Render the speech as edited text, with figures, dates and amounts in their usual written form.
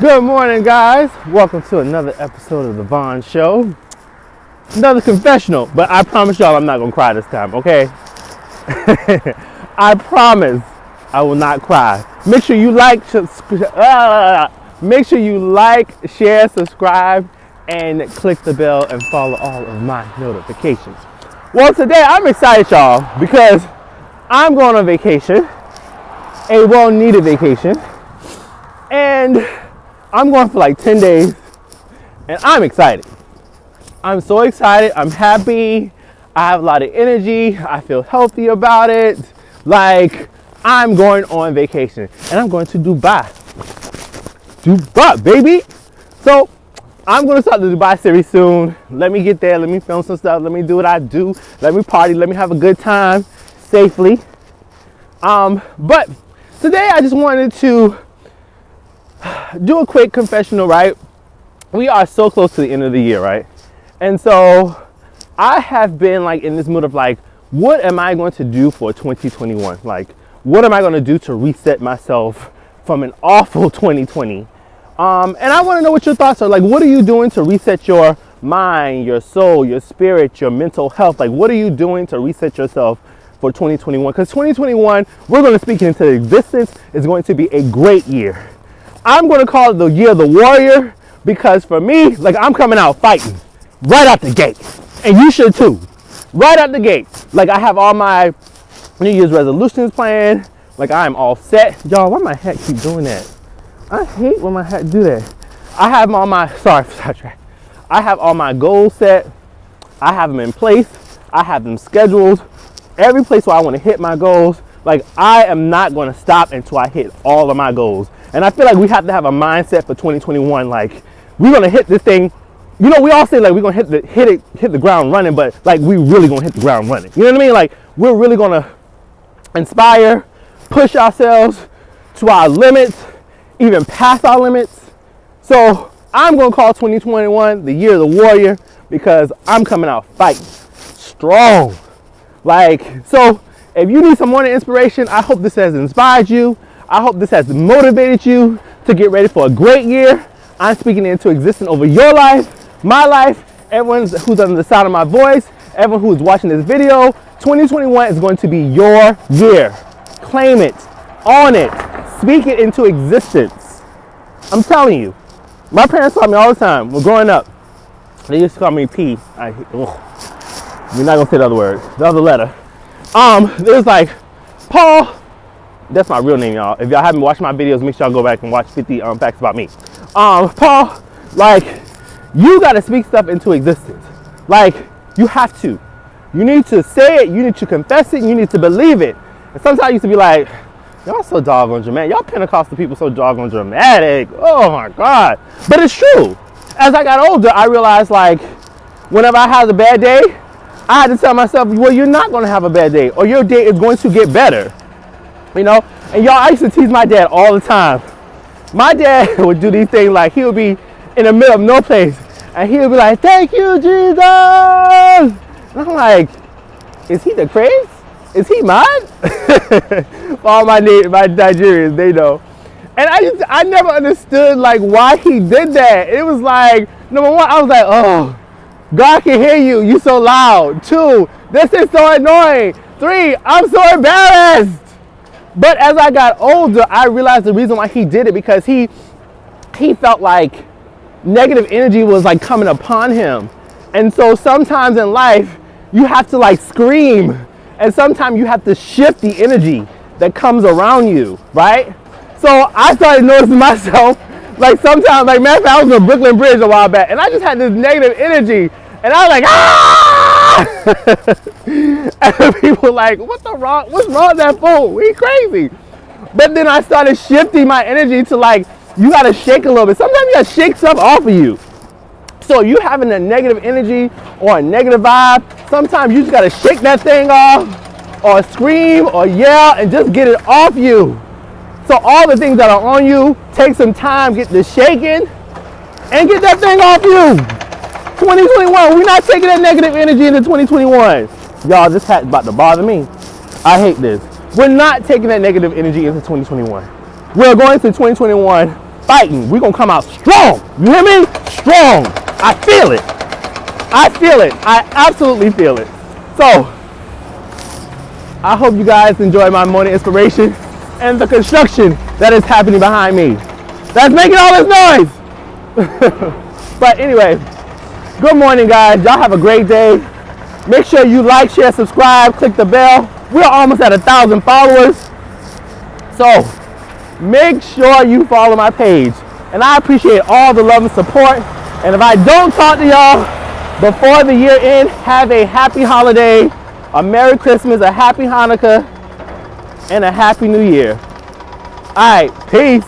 Good morning, guys. Welcome to another episode of the Vaugh Show. Another confessional, but I promise y'all I'm not gonna cry this time, okay? I promise I will not cry. Make sure you like, share, subscribe, and click the bell and follow all of my notifications. Well, today I'm excited, y'all, because I'm going on vacation, a well-needed vacation, and I'm going for like 10 days, and I'm excited. I'm so excited. I'm happy. I have a lot of energy. I feel healthy about it. Like, I'm going on vacation, and I'm going to Dubai. Dubai, baby. So, I'm going to start the Dubai series soon. Let me get there. Let me film some stuff. Let me do what I do. Let me party. Let me have a good time safely. But today I just wanted to do a quick confessional, right? We are so close to the end of the year, right? And so I have been like in this mood of like, what am I going to do for 2021? Like, what am I going to do to reset myself from an awful 2020? And I want to know what your thoughts are. Like, what are you doing to reset your mind, your soul, your spirit, your mental health? Like, what are you doing to reset yourself for 2021? Because 2021, we're going to speak into existence, is going to be a great year. I'm going to call it the year of the warrior, because for me, like, I'm coming out fighting right out the gate. And you should too. Right out the gate. Like, I have all my New Year's resolutions planned. Like, I'm all set. Y'all, why my hat keep doing that? I hate when my hat do that. I have all my, I have all my goals set. I have them in place. I have them scheduled. Every place where I want to hit my goals. Like, I am not going to stop until I hit all of my goals. And I feel like we have to have a mindset for 2021. Like, we're going to hit this thing. You know, we all say like we're going to hit the ground running, but like we really going to hit the ground running. You know what I mean? Like, we're really going to inspire, push ourselves to our limits, even past our limits. So I'm going to call 2021 the year of the warrior, because I'm coming out fighting strong. Like, so if you need some morning inspiration, I hope this has inspired you. I hope this has motivated you to get ready for a great year. I'm speaking into existence over your life, my life, everyone who's under the sound of my voice, everyone who's watching this video. 2021 is going to be your year. Claim it, own it, speak it into existence. I'm telling you, my parents taught me all the time when growing up. They used to call me P. We're not gonna say the other word, the other letter. It was like, Paul. That's my real name, y'all. If y'all haven't watched my videos, make sure y'all go back and watch 50 facts about me. Paul, like, you gotta speak stuff into existence. Like, you have to. You need to say it, you need to confess it, you need to believe it. And sometimes I used to be like, y'all so doggone dramatic. Y'all Pentecostal people so doggone dramatic. Oh my God. But it's true. As I got older, I realized, like, whenever I had a bad day, I had to tell myself, well, you're not gonna have a bad day, or your day is going to get better. You know, and y'all, I used to tease my dad all the time. My dad would do these things like he would be in the middle of no place, and he would be like, "Thank you, Jesus." And I'm like, is he the craze? Is he mad? All my Nigerians, they know. And I never understood like why he did that. It was like, number one, I was like, oh, God can hear you. You so loud. 2, this is so annoying. 3, I'm so embarrassed. But as I got older, I realized the reason why he did it, because he felt like negative energy was like coming upon him. And so sometimes in life, you have to like scream. And sometimes you have to shift the energy that comes around you, right? So I started noticing myself, like sometimes, like, matter of fact, I was on Brooklyn Bridge a while back, and I just had this negative energy. And I was like, ah! And people were like, what's wrong with that fool? He crazy. But then I started shifting my energy to like, you gotta shake a little bit. Sometimes you gotta shake stuff off of you. So you having a negative energy or a negative vibe, sometimes you just gotta shake that thing off, or scream or yell and just get it off you. So all the things that are on you, take some time, get the shaking, and get that thing off you. 2021, we're not taking that negative energy into 2021. Y'all, this hat's about to bother me. I hate this. We're not taking that negative energy into 2021. We're going to 2021 fighting. We're going to come out strong. You hear me? Strong. I feel it. I feel it. I absolutely feel it. So, I hope you guys enjoy my morning inspiration and the construction that is happening behind me. That's making all this noise. But anyway, good morning, guys. Y'all have a great day. Make sure you like, share, subscribe, click the bell. We're almost at 1,000 followers. So make sure you follow my page. And I appreciate all the love and support. And if I don't talk to y'all before the year end, have a happy holiday, a Merry Christmas, a Happy Hanukkah, and a Happy New Year. All right, peace.